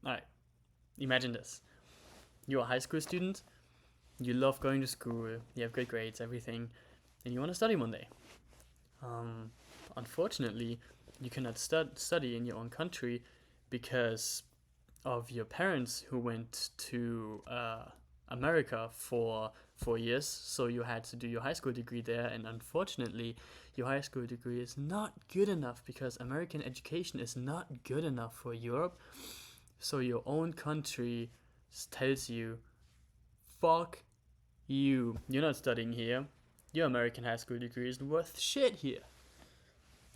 All right, imagine this: you're a high school student. You love going to school. You have great grades, everything, and you want to study one day. Um, Unfortunately, you cannot study in your own country because of your parents who went to America for 4 years. So you had to do your high school degree there, and unfortunately, your high school degree is not good enough because American education is not good enough for Europe. So your own country tells you, fuck you. You're not studying here. Your American high school degree isn't worth shit here.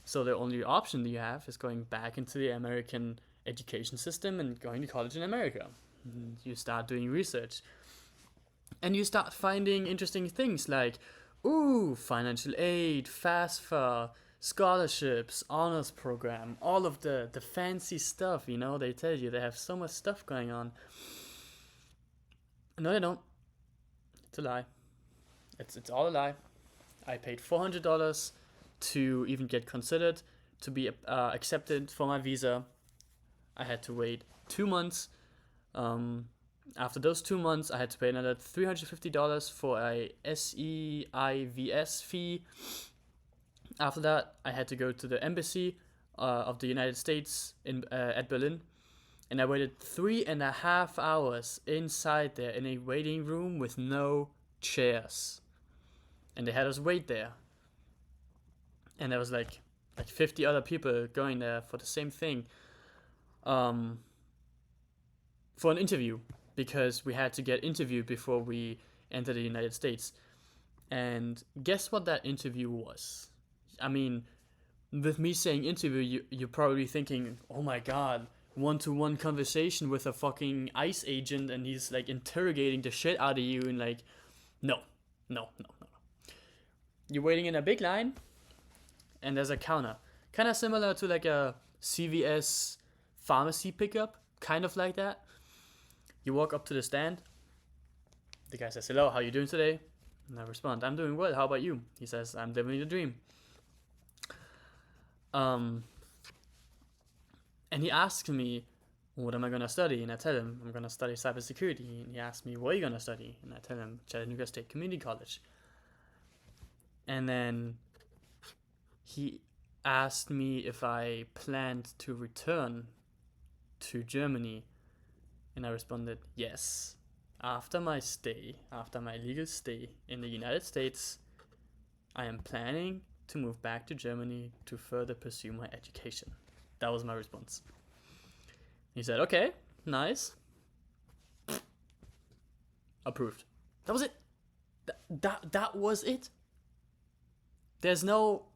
So the only option that you have is going back into the American education system and going to college in America. You start doing research and you start finding interesting things like, ooh, financial aid, FAFSA, scholarships, honors program, all of the fancy stuff, they tell you they have so much stuff going on. No, they don't. It's a lie. It's all a lie. I paid $400 to even get considered to be accepted for my visa. I had to wait 2 months. After those 2 months, I had to pay another $350 for a SEIVS fee. After that, I had to go to the embassy of the United States at Berlin, and I waited 3.5 hours inside there in a waiting room with no chairs, and they had us wait there. And there was like 50 other people going there for the same thing, for an interview, because we had to get interviewed before we entered the United States. And guess what that interview was? I mean, with me saying interview, you're probably thinking, oh my god, one-to-one conversation with a fucking ICE agent and he's like interrogating the shit out of you, and like, no, no, no, no. You're waiting in a big line and there's a counter. Kind of similar to like a CVS pharmacy pickup, kind of like that. You walk up to the stand. The guy says, hello, how you doing today? And I respond, I'm doing well, how about you? He says, I'm living the dream. And he asks me, what am I going to study? And I tell him, I'm going to study cybersecurity. And he asks me, what are you going to study? And I tell him, Chattanooga State Community College. And then he asked me if I planned to return to Germany. And I responded, yes. After my legal stay in the United States, I am planning to move back to Germany to further pursue my education. That was my response. He said, okay, nice. Approved. That was it. That was it. There's no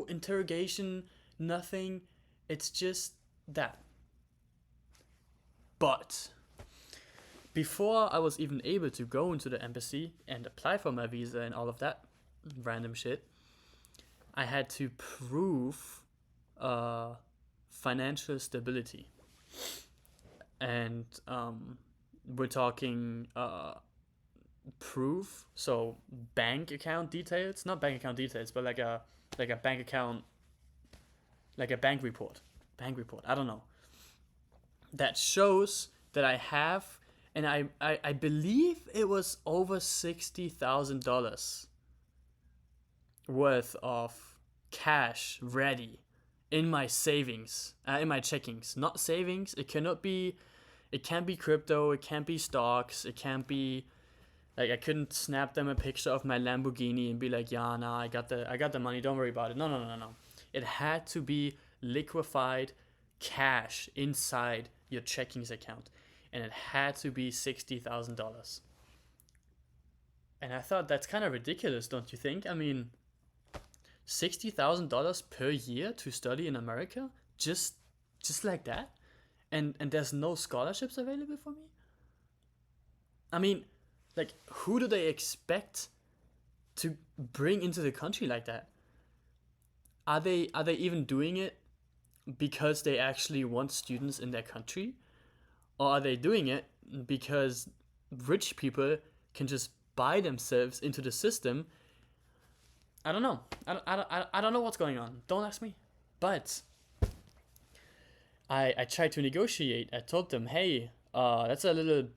interrogation, nothing. It's just that. But before I was even able to go into the embassy and apply for my visa and all of that random shit, I had to prove financial stability. And we're talking proof, so bank account details, not bank account details, but like a bank account, like a bank report, I don't know, that shows that I have, and I believe it was over $60,000 worth of cash ready in my savings, in my checkings. Not savings. It cannot be. It can't be crypto. It can't be stocks. It can't be like I couldn't snap them a picture of my Lamborghini and be like, yeah, nah, I got the money. Don't worry about it. No, no, no, no, no. It had to be liquefied cash inside your checkings account, and it had to be $60,000. And I thought that's kind of ridiculous, don't you think? I mean, $60,000 per year to study in America, just like that, and there's no scholarships available for me. I mean, like, who do they expect to bring into the country like that? Are they even doing it because they actually want students in their country, or are they doing it because rich people can just buy themselves into the system? I don't know. I don't know what's going on. Don't ask me. But I tried to negotiate. I told them, hey, that's a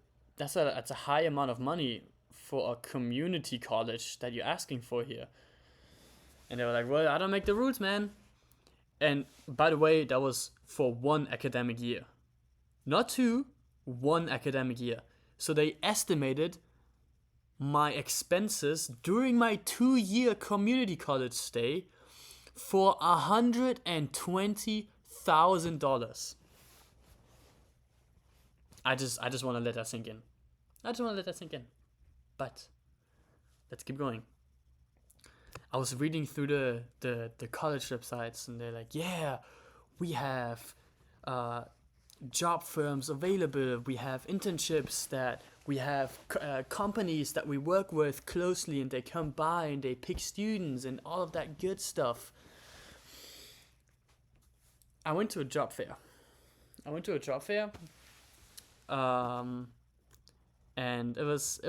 high amount of money for a community college that you're asking for here. And they were like, well, I don't make the rules, man. And by the way, that was for 1 academic year, not two, 1 academic year. So they estimated my expenses during my 2 year community college stay for $120,000. I just want to let that sink in. I just want to let that sink in. But let's keep going. I was reading through the college websites, and they're like, yeah, we have job firms available. We have internships that we have companies that we work with closely, and they come by and they pick students and all of that good stuff. I went to a job fair. Um, and it was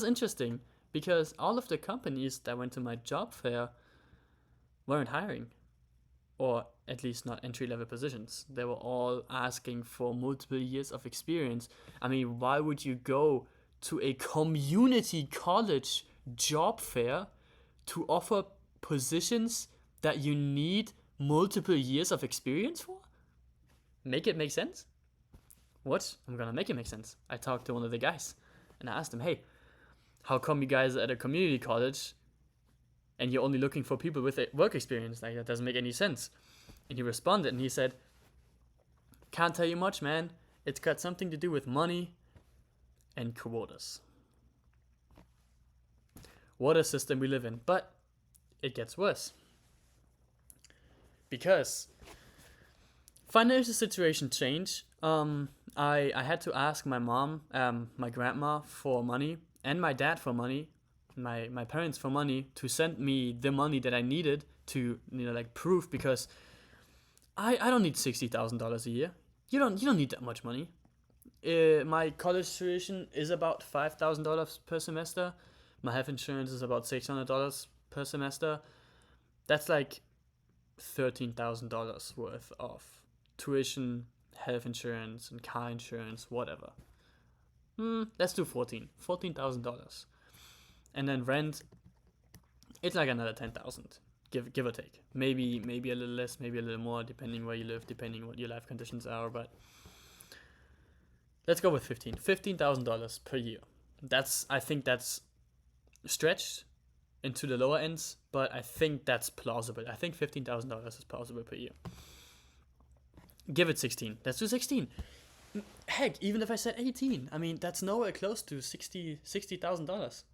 interesting because all of the companies that went to my job fair weren't hiring, or at least not entry level positions. They were all asking for multiple years of experience. I mean, why would you go to a community college job fair to offer positions that you need multiple years of experience for? Make it make sense? What? I'm gonna make it make sense. I talked to one of the guys and I asked him, hey, how come you guys are at a community college and you're only looking for people with work experience? Like, that doesn't make any sense. And he responded and he said, can't tell you much, man. It's got something to do with money and quotas. What a system we live in. But it gets worse. Because financial situation changed. I had to ask my mom, my grandma for money, and my dad for money, my parents for money, to send me the money that I needed to, like, proof, because I don't need $60,000 a year. You don't need that much money. My college tuition is about $5,000 per semester. My health insurance is about $600 per semester. That's like $13,000 worth of tuition, health insurance, and car insurance, whatever. Let's do $14,000, and then rent. It's like another 10,000, give or take. Maybe a little less, maybe a little more, depending where you live, depending what your life conditions are. But let's go with $15,000 per year. I think that's stretched into the lower ends, but I think that's plausible. I think $15,000 is plausible per year. Give it 16. Let's do 16. Heck, even if I said 18, I mean, that's nowhere close to $60,000.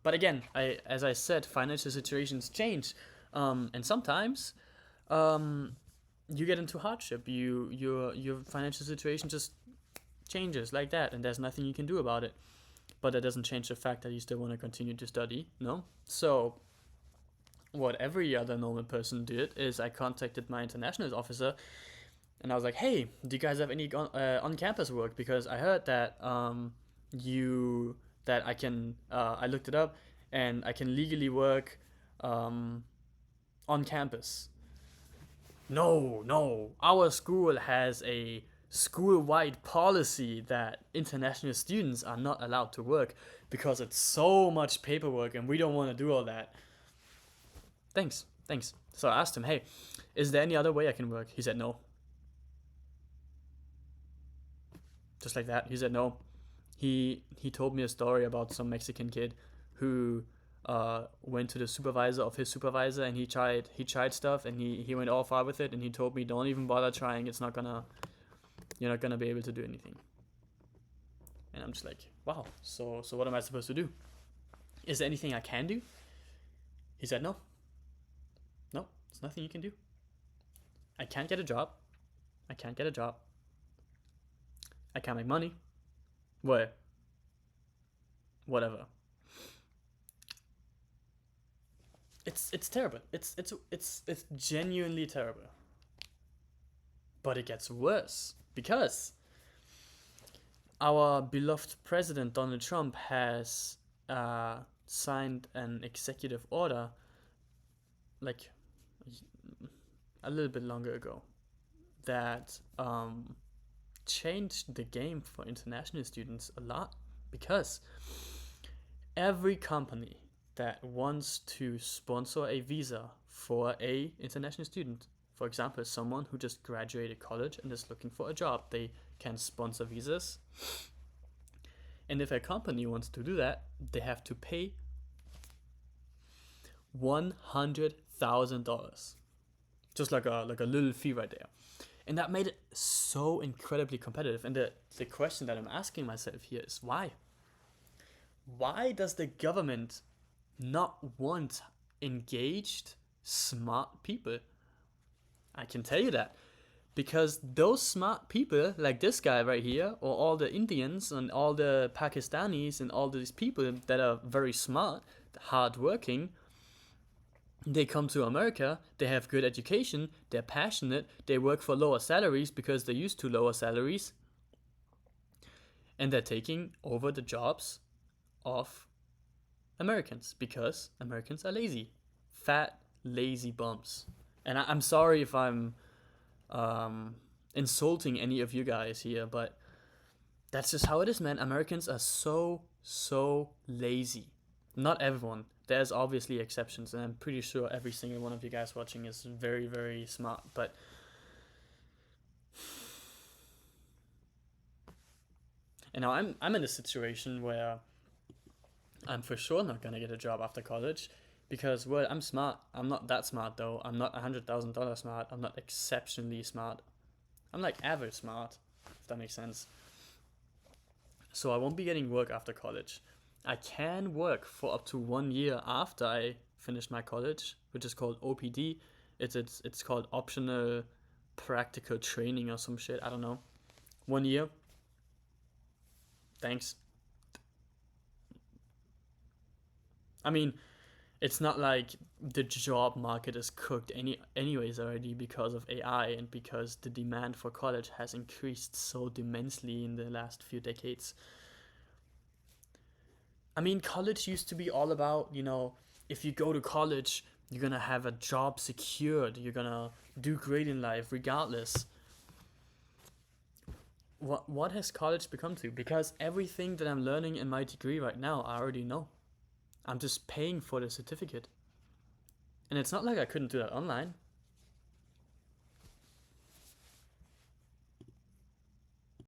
But again, as I said, financial situations change, and sometimes, you get into hardship. Your financial situation just changes like that, and there's nothing you can do about it. But that doesn't change the fact that you still want to continue to study, no? So what every other normal person did is I contacted my international officer, and I was like, hey, do you guys have any on-campus work? Because I heard that I can, I looked it up, and I can legally work on campus. No, our school has a school-wide policy that international students are not allowed to work because it's so much paperwork and we don't want to do all that. Thanks. So I asked him, hey, is there any other way I can work? He said no. Just like that, he said no. He told me a story about some Mexican kid who went to the supervisor of his supervisor, and he tried stuff, and he went all far with it, and he told me, don't even bother trying. You're not gonna be able to do anything. And I'm just like, wow. So what am I supposed to do? Is there anything I can do? He said no. No, there's nothing you can do. I can't get a job. I can't make money. Whatever. It's terrible. It's genuinely terrible. But it gets worse because our beloved president Donald Trump has signed an executive order like a little bit longer ago. that changed the game for international students a lot, because every company that wants to sponsor a visa for a international student, for example, someone who just graduated college and is looking for a job, they can sponsor visas. And if a company wants to do that, they have to pay $100,000, just like a little fee right there. And that made it so incredibly competitive. And the question that I'm asking myself here is why? Why does the government not want engaged, smart people? I can tell you that. Because those smart people, like this guy right here, or all the Indians and all the Pakistanis and all these people that are very smart, hardworking, they come to America, they have good education, they're passionate, they work for lower salaries because they're used to lower salaries, and they're taking over the jobs of Americans because Americans are lazy. Fat, lazy bums. And I'm sorry if I'm insulting any of you guys here, but that's just how it is, man. Americans are so lazy. Not everyone. There's obviously exceptions, and I'm pretty sure every single one of you guys watching is very, very smart. But and now I'm in a situation where I'm for sure not gonna get a job after college, because, well, I'm smart. I'm not that smart though. I'm not $100,000 smart. I'm not exceptionally smart. I'm like average smart, if that makes sense. So I won't be getting work after college. I can work for up to 1 year after I finish my college, which is called OPT. It's called optional practical training or some shit. I don't know. 1 year. Thanks. I mean, it's not like the job market is cooked anyways already because of AI and because the demand for college has increased so immensely in the last few decades. I mean, college used to be all about, if you go to college, you're gonna have a job secured, you're gonna do great in life regardless. What has college become to? Because everything that I'm learning in my degree right now, I already know. I'm just paying for the certificate. And it's not like I couldn't do that online.